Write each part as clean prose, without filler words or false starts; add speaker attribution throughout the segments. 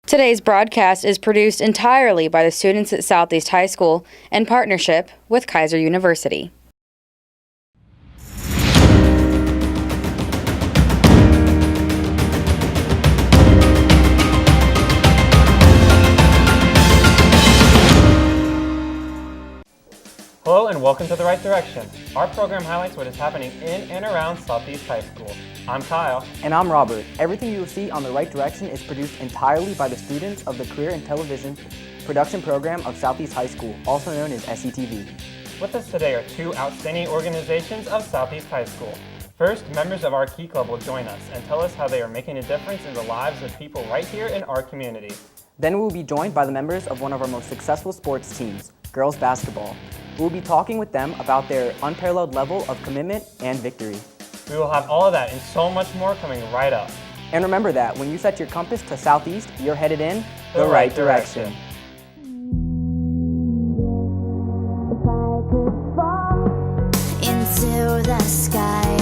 Speaker 1: Today's broadcast is produced entirely by the students at Southeast High School in partnership with Kaiser University.
Speaker 2: Hello and welcome to The Right Direction. Our program highlights what is happening in and around Southeast High School. I'm Kyle.
Speaker 3: And I'm Robert. Everything you will see on The Right Direction is produced entirely by the students of the Career in Television production program of Southeast High School, also known as SETV.
Speaker 2: With us today are two outstanding organizations of Southeast High School. First, members of our Key Club will join us and tell us how they are making a difference in the lives of people right here in our community.
Speaker 3: Then we will be joined by the members of one of our most successful sports teams, girls basketball. We will be talking with them about their unparalleled level of commitment and victory.
Speaker 2: We will have all of that and so much more coming right up.
Speaker 3: And remember that when you set your compass to southeast, you're headed in the right direction.
Speaker 4: If I could fall into the sky,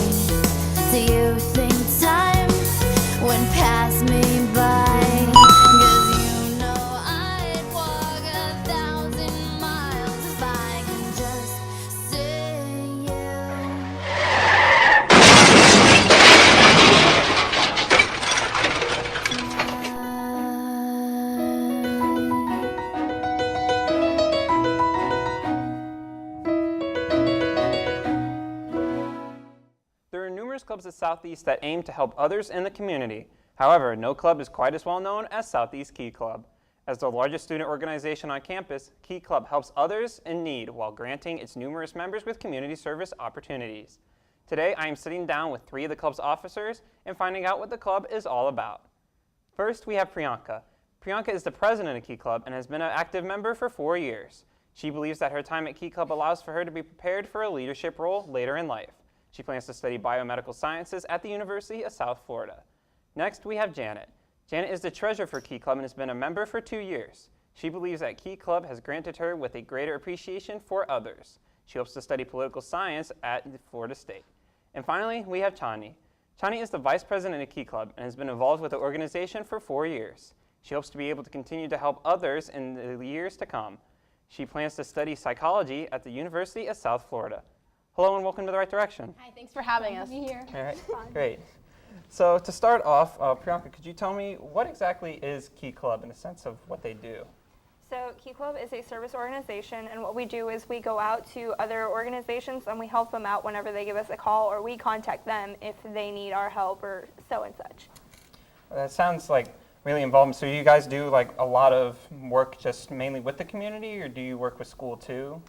Speaker 4: do you think time would pass me by? 'Cause you know I'd walk 1,000 miles if I can just see you.
Speaker 2: There are numerous clubs at Southeast that aim to help others in the community. However, no club is quite as well known as Southeast Key Club. As the largest student organization on campus, Key Club helps others in need while granting its numerous members with community service opportunities. Today, I am sitting down with three of the club's officers and finding out what the club is all about. First, we have Priyanka. Priyanka is the president of Key Club and has been an active member for 4 years. She believes that her time at Key Club allows for her to be prepared for a leadership role later in life. She plans to study biomedical sciences at the University of South Florida. Next, we have Janet. Janet is the treasurer for Key Club and has been a member for 2 years. She believes that Key Club has granted her with a greater appreciation for others. She hopes to study political science at Florida State. And finally, we have Chani. Chani is the vice president of Key Club and has been involved with the organization for 4 years. She hopes to be able to continue to help others in the years to come. She plans to study psychology at the University of South Florida. Hello and welcome to The Right Direction.
Speaker 5: Hi, thanks for having us.
Speaker 4: Here.
Speaker 2: All right, great. So to start off, Priyanka, could you tell me what exactly is Key Club in the sense of what they do?
Speaker 5: So Key Club is a service organization, and what we do is we go out to other organizations and we help them out whenever they give us a call, or we contact them if they need our help or so and such.
Speaker 2: That sounds like really involved. So you guys do like a lot of work just mainly with the community, or do you work with school too?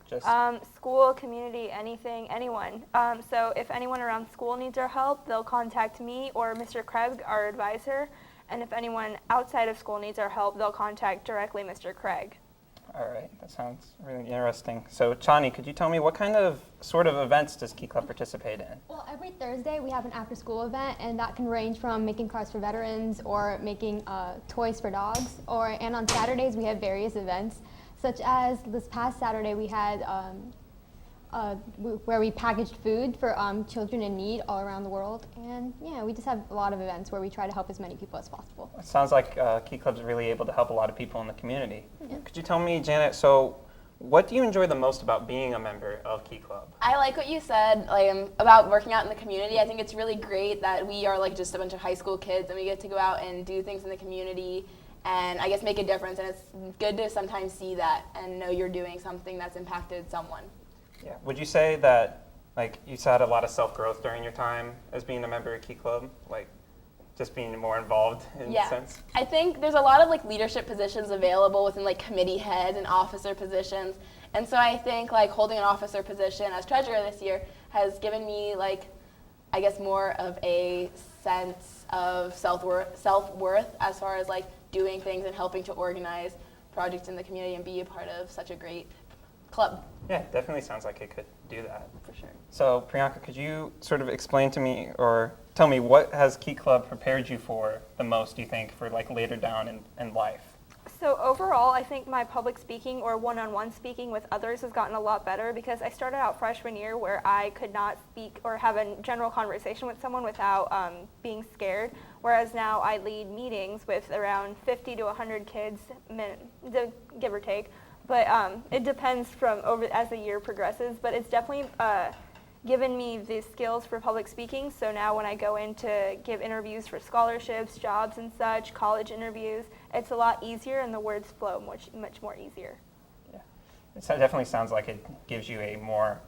Speaker 5: School, community, anything, anyone. So if anyone around school needs our help, they'll contact me or Mr. Craig, our advisor. And if anyone outside of school needs our help, they'll contact directly Mr. Craig.
Speaker 2: All right, that sounds really interesting. So Chani, could you tell me what kind of sort of events does Key Club participate in?
Speaker 6: Well, every Thursday we have an after-school event, and that can range from making cars for veterans or making toys for dogs. And on Saturdays we have various events, such as this past Saturday we had where we packaged food for children in need all around the world. And yeah, we just have a lot of events where we try to help as many people as possible.
Speaker 2: It sounds like Key Club's really able to help a lot of people in the community. Yeah. Could you tell me, Janet, so what do you enjoy the most about being a member of Key Club?
Speaker 7: I like what you said about working out in the community. I think it's really great that we are like just a bunch of high school kids and we get to go out and do things in the community and I guess make a difference. And it's good to sometimes see that and know you're doing something that's impacted someone.
Speaker 2: Yeah. Would you say that like you had a lot of self-growth during your time as being a member of Key Club? Like just being more involved in a sense?
Speaker 7: I think there's a lot of like leadership positions available within like committee heads and officer positions. And so I think like holding an officer position as treasurer this year has given me like, I guess more of a sense of self-worth as far as like doing things and helping to organize projects in the community and be a part of such a great club.
Speaker 2: Yeah, definitely sounds like it could do that.
Speaker 7: For sure.
Speaker 2: So Priyanka, could you sort of explain to me or tell me what has Key Club prepared you for the most, do you think, for like later down in life?
Speaker 5: So overall, I think my public speaking or one-on-one speaking with others has gotten a lot better because I started out freshman year where I could not speak or have a general conversation with someone without being scared, whereas now I lead meetings with around 50 to 100 kids, give or take. But it depends from as the year progresses, but it's definitely given me the skills for public speaking. So now when I go in to give interviews for scholarships, jobs and such, college interviews, it's a lot easier and the words flow much more easier.
Speaker 2: Yeah, it definitely sounds like it gives you a more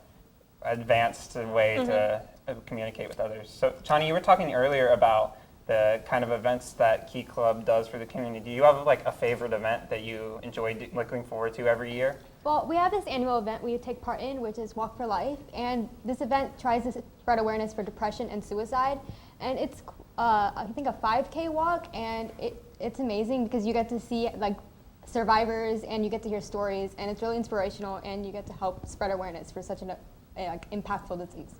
Speaker 2: advanced way to communicate with others. So Chani, you were talking earlier about the kind of events that Key Club does for the community. Do you have like a favorite event that you enjoy looking forward to every year?
Speaker 6: Well, we have this annual event we take part in, which is Walk for Life, and this event tries to spread awareness for depression and suicide. And it's, I think, a 5K walk, and it's amazing because you get to see like survivors and you get to hear stories, and it's really inspirational, and you get to help spread awareness for such an impactful disease.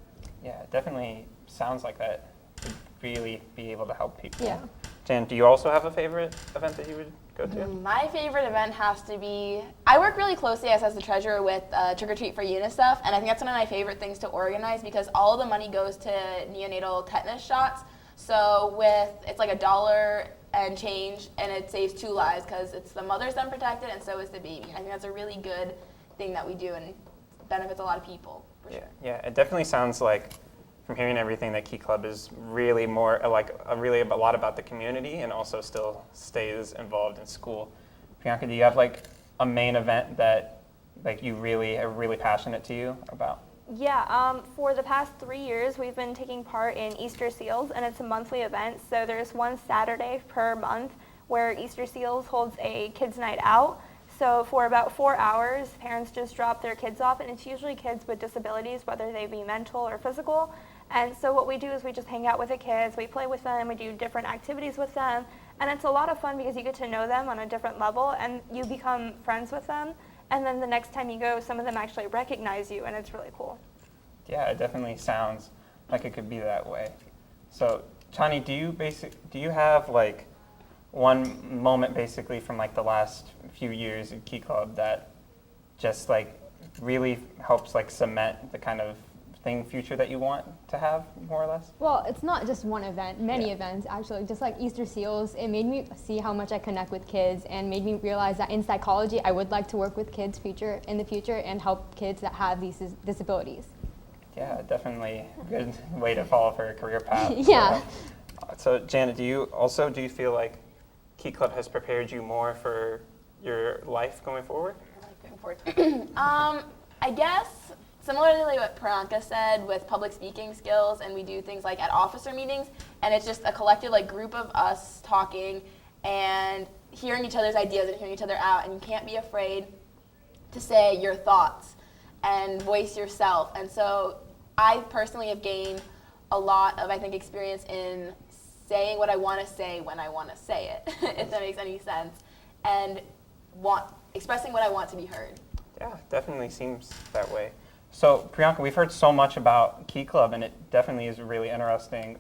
Speaker 2: Yeah, it definitely sounds like that would really be able to help people.
Speaker 6: Yeah.
Speaker 2: Jan, do you also have a favorite event that you would go to?
Speaker 7: My favorite event has to be, I work really closely as the treasurer with Trick or Treat for UNICEF, and I think that's one of my favorite things to organize because all of the money goes to neonatal tetanus shots. So it's like $1 and change, and it saves 2 lives because it's the mother's then protected and so is the baby. I think that's a really good thing that we do and benefits a lot of people, for sure.
Speaker 2: Yeah, it definitely sounds like, from hearing everything, that Key Club is really more really a lot about the community and also still stays involved in school. Priyanka, do you have like a main event that like you really are really passionate to you about?
Speaker 5: Yeah, for the past 3 years, we've been taking part in Easter Seals, and it's a monthly event. So there's one Saturday per month where Easter Seals holds a kids' night out. So for about 4 hours, parents just drop their kids off, and it's usually kids with disabilities, whether they be mental or physical. And so what we do is we just hang out with the kids, we play with them, we do different activities with them, and it's a lot of fun because you get to know them on a different level, and you become friends with them. And then the next time you go, some of them actually recognize you, and it's really cool.
Speaker 2: Yeah, it definitely sounds like it could be that way. So, Chani, do you have like one moment basically from like the last few years at Key Club that just like really helps like cement the kind of future that you want to have, more or less?
Speaker 6: Well, it's not just one event, many events actually. Just like Easter Seals, it made me see how much I connect with kids and made me realize that in psychology, I would like to work with kids in the future and help kids that have these disabilities.
Speaker 2: Yeah, definitely a good way to follow for a career path.
Speaker 6: Yeah.
Speaker 2: So Janet, do you feel like Key Club has prepared you more for your life going forward?
Speaker 7: I guess similarly what Priyanka said with public speaking skills, and we do things like at officer meetings, and it's just a collective like group of us talking and hearing each other's ideas and hearing each other out, and you can't be afraid to say your thoughts and voice yourself. And so I personally have gained a lot of, I think, experience in saying what I want to say when I want to say it, if that makes any sense, and expressing what I want to be heard.
Speaker 2: Yeah, definitely seems that way. So Priyanka, we've heard so much about Key Club, and it definitely is really interesting.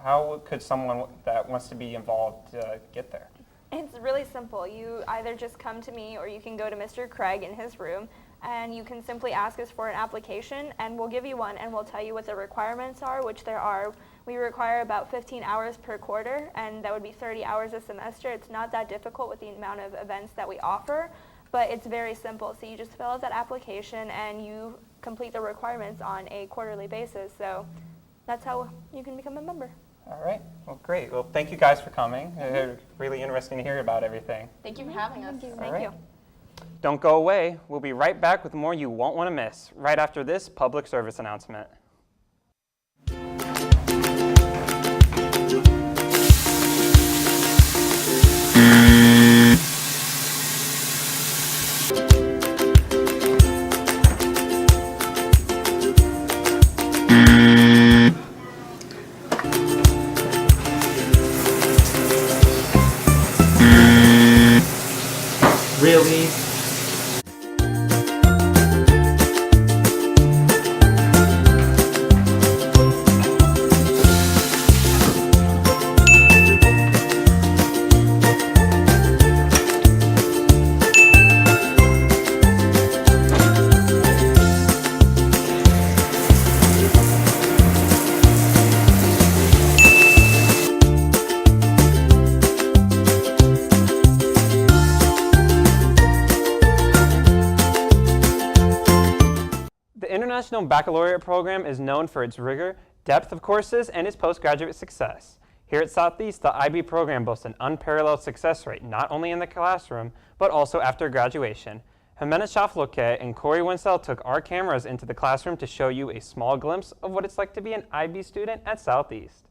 Speaker 2: How could someone that wants to be involved get there?
Speaker 5: It's really simple. You either just come to me or you can go to Mr. Craig in his room, and you can simply ask us for an application, and we'll give you one, and we'll tell you what the requirements are, which there are. We require about 15 hours per quarter, and that would be 30 hours a semester. It's not that difficult with the amount of events that we offer, but it's very simple. So you just fill out that application, and you complete the requirements on a quarterly basis. So that's how you can become a member.
Speaker 2: All right. Well, great. Well, thank you guys for coming. Really interesting to hear about everything.
Speaker 7: Thank you for having us.
Speaker 5: Thank you.
Speaker 2: Don't go away. We'll be right back with more you won't want to miss right after this public service announcement.
Speaker 8: Really?
Speaker 2: International Baccalaureate program is known for its rigor, depth of courses, and its postgraduate success. Here at Southeast, the IB program boasts an unparalleled success rate, not only in the classroom, but also after graduation. Jimena Schafloquet and Corey Winsell took our cameras into the classroom to show you a small glimpse of what it's like to be an IB student at Southeast.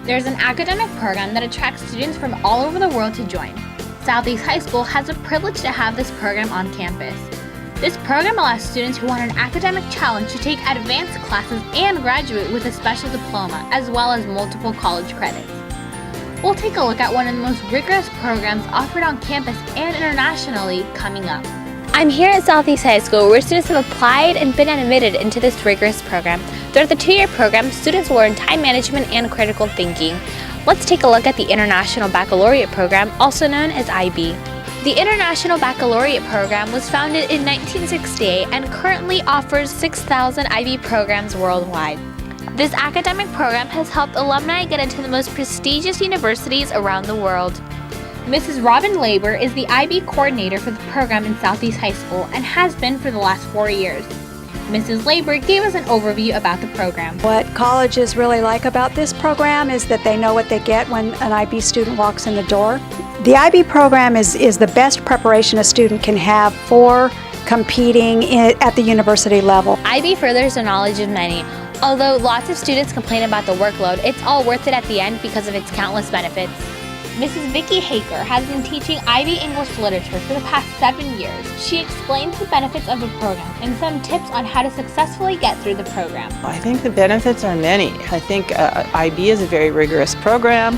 Speaker 8: There's an academic program that attracts students from all over the world to join. Southeast High School has the privilege to have this program on campus. This program allows students who want an academic challenge to take advanced classes and graduate with a special diploma, as well as multiple college credits. We'll take a look at one of the most rigorous programs offered on campus and internationally coming up.
Speaker 9: I'm here at Southeast High School where students have applied and been admitted into this rigorous program. Throughout the 2-year program, students will learn time management and critical thinking. Let's take a look at the International Baccalaureate program, also known as IB. The International Baccalaureate program was founded in 1968 and currently offers 6,000 IB programs worldwide. This academic program has helped alumni get into the most prestigious universities around the world.
Speaker 8: Mrs. Robin Labor is the IB coordinator for the program in Southeast High School and has been for the last 4 years. Mrs. Labor gave us an overview about the program.
Speaker 10: What colleges really like about this program is that they know what they get when an IB student walks in the door. The IB program is the best preparation a student can have for competing at the university level.
Speaker 9: IB furthers the knowledge of many. Although lots of students complain about the workload, it's all worth it at the end because of its countless benefits.
Speaker 8: Mrs. Vicki Haker has been teaching IB English literature for the past 7 years. She explains the benefits of the program and some tips on how to successfully get through the program.
Speaker 11: I think the benefits are many. I think IB is a very rigorous program,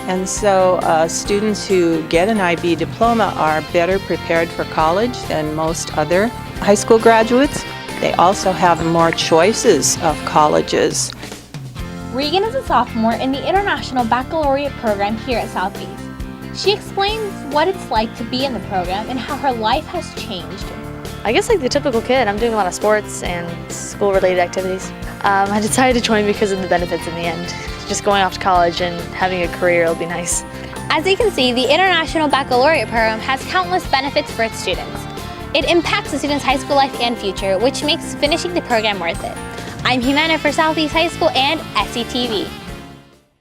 Speaker 11: and so students who get an IB diploma are better prepared for college than most other high school graduates. They also have more choices of colleges.
Speaker 8: Regan is a sophomore in the International Baccalaureate program here at Southeast. She explains what it's like to be in the program and how her life has changed.
Speaker 12: I guess like the typical kid, I'm doing a lot of sports and school-related activities. I decided to join because of the benefits in the end. Just going off to college and having a career will be nice.
Speaker 9: As you can see, the International Baccalaureate program has countless benefits for its students. It impacts the student's high school life and future, which makes finishing the program worth it. I'm Jimena for Southeast High School and SETV.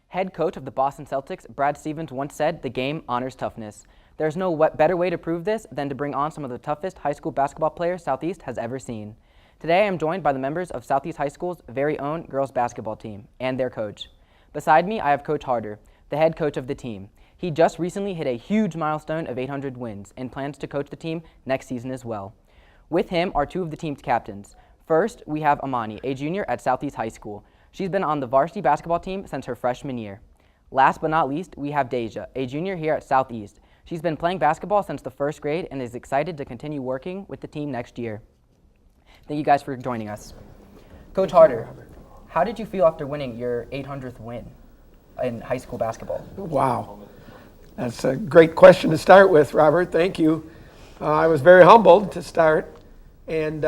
Speaker 3: Head coach of the Boston Celtics, Brad Stevens, once said, "The game honors toughness." There's no better way to prove this than to bring on some of the toughest high school basketball players Southeast has ever seen. Today I am joined by the members of Southeast High School's very own girls basketball team and their coach. Beside me, I have Coach Harder, the head coach of the team. He just recently hit a huge milestone of 800 wins and plans to coach the team next season as well. With him are two of the team's captains. First, we have Amani, a junior at Southeast High School. She's been on the varsity basketball team since her freshman year. Last but not least, we have Deja, a junior here at Southeast. She's been playing basketball since the first grade and is excited to continue working with the team next year. Thank you guys for joining us. Coach Harder, how did you feel after winning your 800th win in high school basketball?
Speaker 13: Wow, that's a great question to start with, Robert. Thank you. I was very humbled to start, and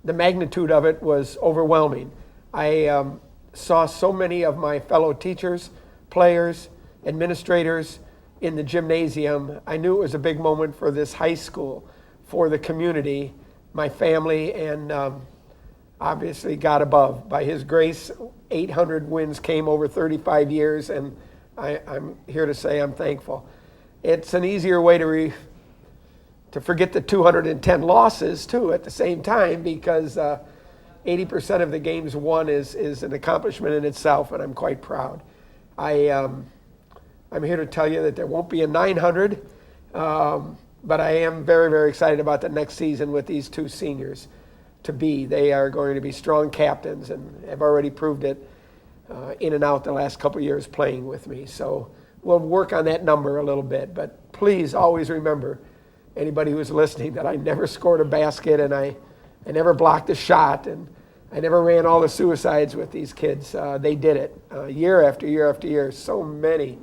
Speaker 13: the magnitude of it was overwhelming. I saw so many of my fellow teachers, players, administrators in the gymnasium. I knew it was a big moment for this high school, for the community, my family, and obviously God above. By His grace, 800 wins came over 35 years, and I'm here to say I'm thankful. It's an easier way to forget the 210 losses, too, at the same time, because 80% of the games won is an accomplishment in itself, and I'm quite proud. I'm here to tell you that there won't be a 900, but I am very, very excited about the next season with these two seniors to be. They are going to be strong captains and have already proved it in and out the last couple of years playing with me. So we'll work on that number a little bit, but please always remember, anybody who's listening, that I never scored a basket and I never blocked a shot and I never ran all the suicides with these kids. They did it year after year after year. So many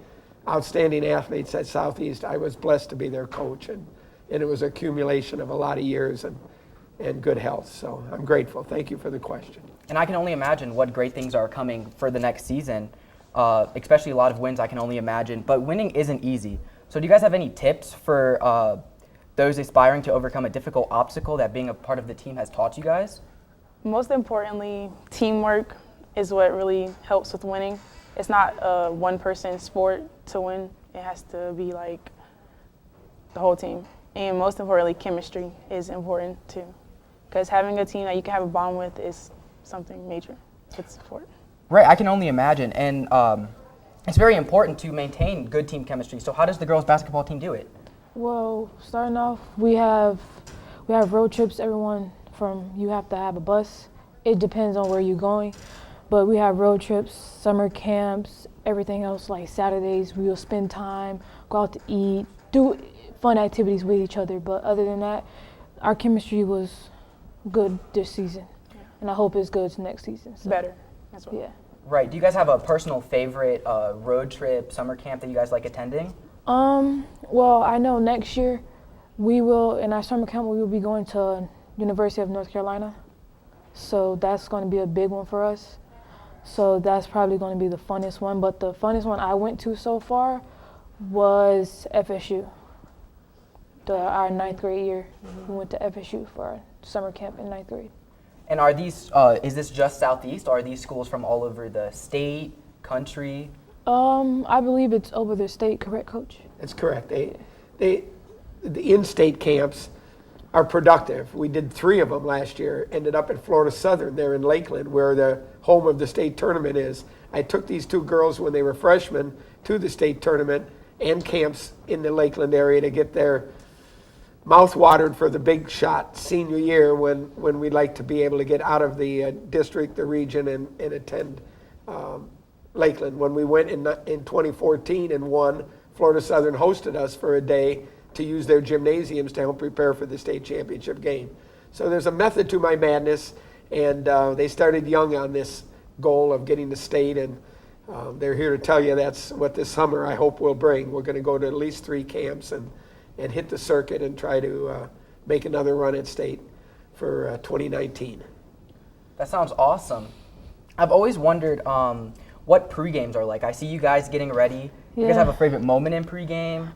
Speaker 13: outstanding athletes at Southeast. I was blessed to be their coach, and it was an accumulation of a lot of years and good health. So I'm grateful. Thank you for the question.
Speaker 3: And I can only imagine what great things are coming for the next season, especially a lot of wins I can only imagine. But winning isn't easy. So do you guys have any tips for those aspiring to overcome a difficult obstacle that being a part of the team has taught you guys?
Speaker 14: Most importantly, teamwork is what really helps with winning. It's not a one-person sport to win. It has to be like the whole team. And most importantly, chemistry is important too. Because having a team that you can have a bond with is something major with sport.
Speaker 3: Right, I can only imagine. And it's very important to maintain good team chemistry. So how does the girls basketball team do it?
Speaker 15: Well, starting off, we have road trips. Everyone you have to have a bus. It depends on where you're going, but we have road trips, summer camps, everything else. Like Saturdays, we will spend time, go out to eat, do fun activities with each other. But other than that, our chemistry was good this season, and I hope it's good next season. So.
Speaker 14: Better as well.
Speaker 15: Yeah.
Speaker 3: Right. Do you guys have a personal favorite road trip, summer camp that you guys like attending?
Speaker 15: Well, I know next year in our summer camp, we will be going to University of North Carolina. So that's going to be a big one for us. So that's probably going to be the funnest one. But the funnest one I went to so far was FSU. Our 9th grade year, we went to FSU for our summer camp in 9th grade.
Speaker 3: And are these, is this just Southeast, or are these schools from all over the state, country?
Speaker 15: I believe it's over the state, correct, Coach?
Speaker 13: That's correct. The in-state camps are productive. We did 3 of them last year, ended up at Florida Southern there in Lakeland, where the home of the state tournament is. I took these 2 girls when they were freshmen to the state tournament and camps in the Lakeland area to get their mouth watered for the big shot senior year when we'd like to be able to get out of the district, the region, and attend Lakeland. When we went in 2014 and won, Florida Southern hosted us for a day to use their gymnasiums to help prepare for the state championship game. So there's a method to my madness, and they started young on this goal of getting to state, and they're here to tell you that's what this summer I hope will bring. We're going to go to at least 3 camps and hit the circuit and try to make another run at state for 2019.
Speaker 3: That sounds awesome. I've always wondered what pre-games are like. I see you guys getting ready. You guys have a favorite moment in pre-game?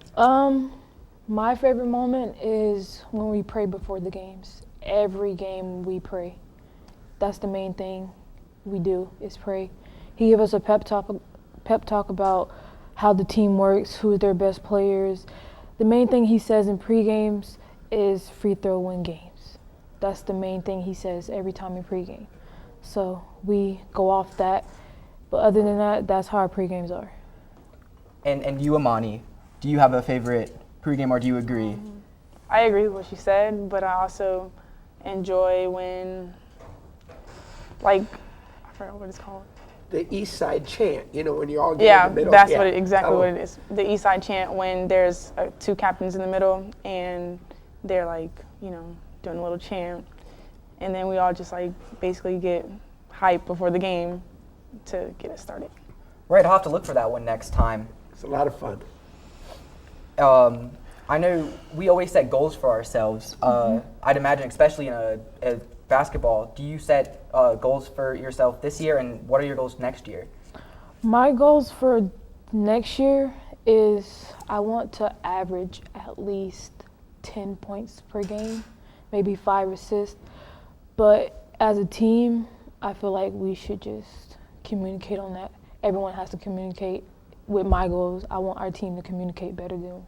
Speaker 15: My favorite moment is when we pray before the games. Every game we pray. That's the main thing we do is pray. He gave us a pep talk about how the team works, who are their best players. The main thing he says in pre-games is free throw win games. That's the main thing he says every time in pre-game. So we go off that. But other than that, that's how our pre-games are.
Speaker 3: And you, Amani, do you have a favorite pre-game, or do you agree?
Speaker 14: I agree with what she said, but I also enjoy when, I forgot what it's called.
Speaker 13: The East Side chant, when you all get in the middle.
Speaker 14: That's exactly what it is. The East Side chant, when there's 2 captains in the middle and they're doing a little chant, and then we all just basically get hyped before the game to get it started.
Speaker 3: Right, I'll have to look for that one next time.
Speaker 13: It's a lot of fun.
Speaker 3: I know we always set goals for ourselves. I'd imagine, especially in a basketball, do you set goals for yourself this year, and what are your goals next year?
Speaker 15: My goals for next year is I want to average at least 10 points per game, maybe 5 assists. But as a team, I feel like we should just communicate on that. Everyone has to communicate with my goals. I want our team to communicate better than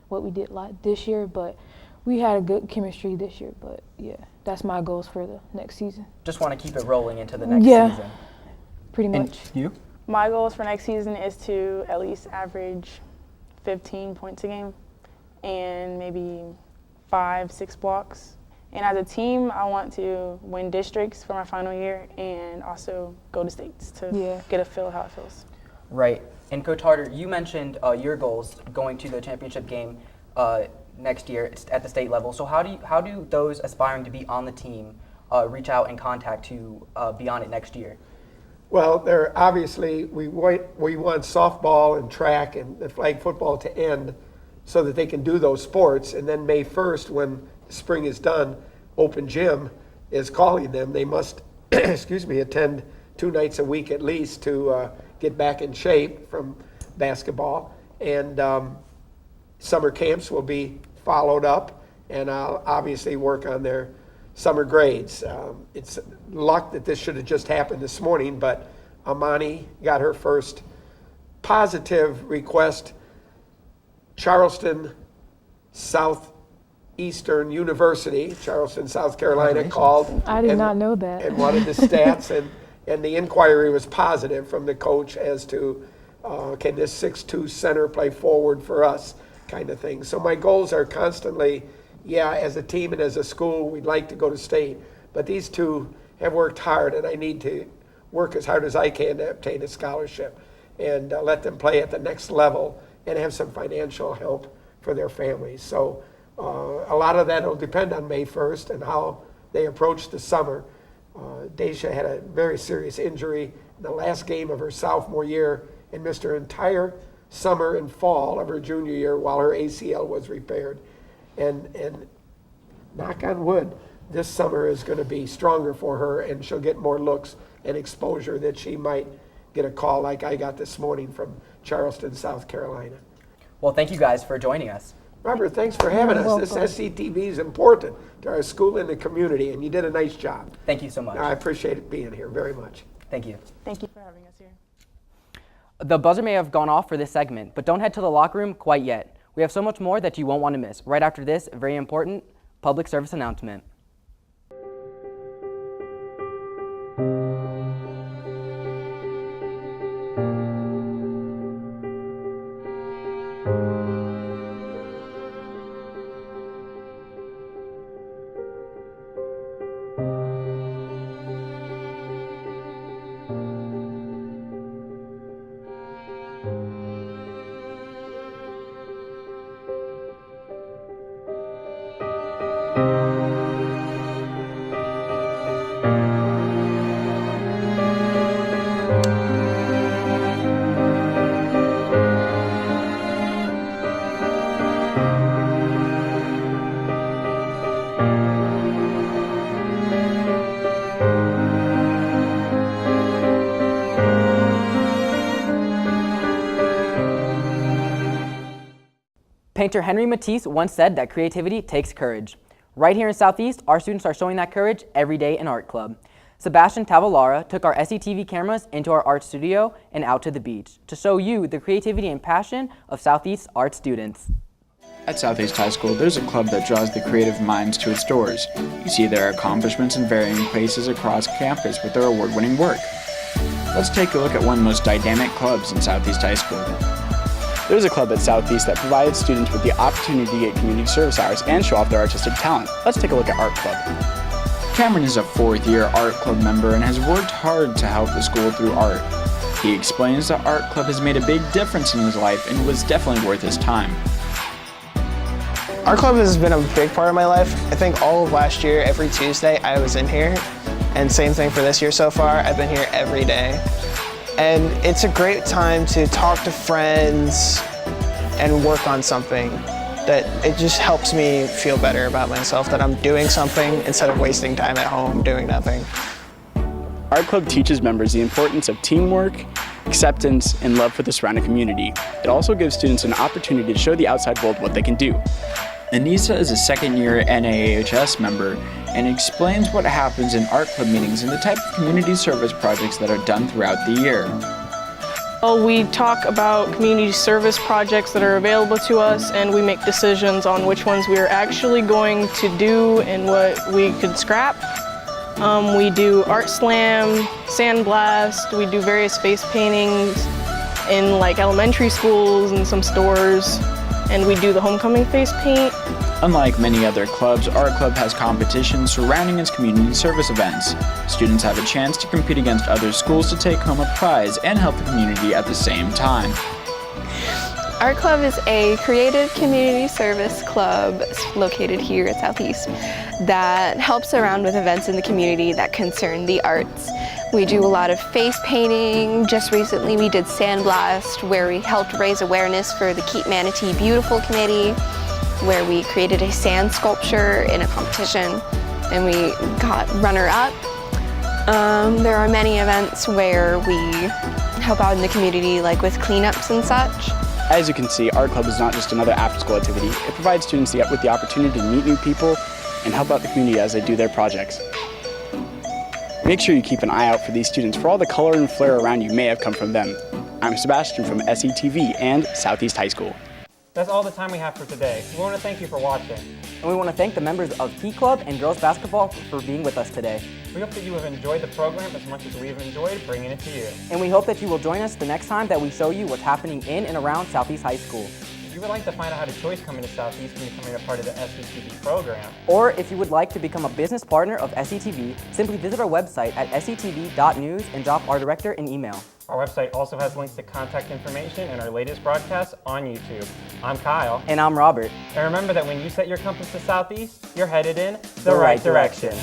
Speaker 15: what we did this year, but we had a good chemistry this year. But yeah, that's my goals for the next season.
Speaker 3: Just want to keep it rolling into the next season.
Speaker 15: Pretty much.
Speaker 3: And you?
Speaker 14: My goals for next season is to at least average 15 points a game and maybe 5-6 blocks. And as a team, I want to win districts for my final year and also go to states to get a feel of how it feels.
Speaker 3: Right. And Coach Harder, you mentioned your goals going to the championship game next year at the state level. So how do those aspiring to be on the team reach out and contact to be on it next year?
Speaker 13: Well, there obviously we want softball and track and the flag football to end so that they can do those sports. And then May 1st, when spring is done, open gym is calling them. They must, attend 2 nights a week at least to get back in shape from basketball. And summer camps will be followed up, and I'll obviously work on their summer grades. It's luck that this should have just happened this morning, but Amani got her first positive request. Charleston Southeastern University, Charleston, South Carolina, called.
Speaker 15: I did not know that.
Speaker 13: And wanted the stats, and the inquiry was positive from the coach as to can this 6'2" center play forward for us, kind of thing. So my goals are constantly, as a team and as a school, we'd like to go to state, but these two have worked hard, and I need to work as hard as I can to obtain a scholarship and let them play at the next level and have some financial help for their families. So a lot of that will depend on May 1st and how they approach the summer. Daisha had a very serious injury in the last game of her sophomore year and missed her entire summer and fall of her junior year while her ACL was repaired. And knock on wood, this summer is going to be stronger for her, and she'll get more looks and exposure that she might get a call like I got this morning from Charleston, South Carolina.
Speaker 3: Well, thank you guys for joining us.
Speaker 13: Robert, thanks for having us. This SCTV is important to our school and the community, and you did a nice job.
Speaker 3: Thank you so much.
Speaker 13: I appreciate it being here very much.
Speaker 3: Thank you.
Speaker 14: Thank you for having us here.
Speaker 3: The buzzer may have gone off for this segment, but don't head to the locker room quite yet. We have so much more that you won't want to miss. Right after this, very important public service announcement. Painter Henry Matisse once said that creativity takes courage. Right here in Southeast, our students are showing that courage every day in art club. Sebastian Tavalara took our SETV cameras into our art studio and out to the beach to show you the creativity and passion of Southeast art students.
Speaker 16: At Southeast High School, there's a club that draws the creative minds to its doors. You see their accomplishments in varying places across campus with their award-winning work. Let's take a look at one of the most dynamic clubs in Southeast High School. There's a club at Southeast that provides students with the opportunity to get community service hours and show off their artistic talent. Let's take a look at Art Club. Cameron is a fourth-year Art Club member and has worked hard to help the school through art. He explains that Art Club has made a big difference in his life and was definitely worth his time.
Speaker 17: Art Club has been a big part of my life. I think all of last year, every Tuesday, I was in here. And same thing for this year so far, I've been here every day. And it's a great time to talk to friends and work on something that it just helps me feel better about myself, that I'm doing something instead of wasting time at home doing nothing.
Speaker 16: Art Club teaches members the importance of teamwork, acceptance, and love for the surrounding community. It also gives students an opportunity to show the outside world what they can do. Anissa is a second-year NAHS member and explains what happens in Art Club meetings and the type of community service projects that are done throughout the year.
Speaker 18: Well, we talk about community service projects that are available to us, and we make decisions on which ones we are actually going to do and what we could scrap. We do art slam, sandblast, we do various face paintings in like elementary schools and some stores, and we do the homecoming face paint.
Speaker 16: Unlike many other clubs, Art Club has competitions surrounding its community service events. Students have a chance to compete against other schools to take home a prize and help the community at the same time.
Speaker 19: Art Club is a creative community service club located here at Southeast that helps around with events in the community that concern the arts. We do a lot of face painting. Just recently we did Sandblast, where we helped raise awareness for the Keep Manatee Beautiful Committee, where we created a sand sculpture in a competition and we got runner-up. There are many events where we help out in the community, like with cleanups and such.
Speaker 16: As you can see, Art Club is not just another after-school activity. It provides students with the opportunity to meet new people, and help out the community as they do their projects. Make sure you keep an eye out for these students, for all the color and flair around you may have come from them. I'm Sebastian from SETV and Southeast High School.
Speaker 2: That's all the time we have for today. We want to thank you for watching.
Speaker 3: And we want to thank the members of Key Club and Girls Basketball for being with us today.
Speaker 2: We hope that you have enjoyed the program as much as we've enjoyed bringing it to you.
Speaker 3: And we hope that you will join us the next time that we show you what's happening in and around Southeast High School.
Speaker 2: If you would like to find out how to choice coming to Southeast and becoming a part of the SETV program,
Speaker 3: or if you would like to become a business partner of SETV, simply visit our website at setv.news and drop our director an email.
Speaker 2: Our website also has links to contact information and our latest broadcasts on YouTube. I'm Kyle.
Speaker 3: And I'm Robert.
Speaker 2: And remember that when you set your compass to Southeast, you're headed in the right direction.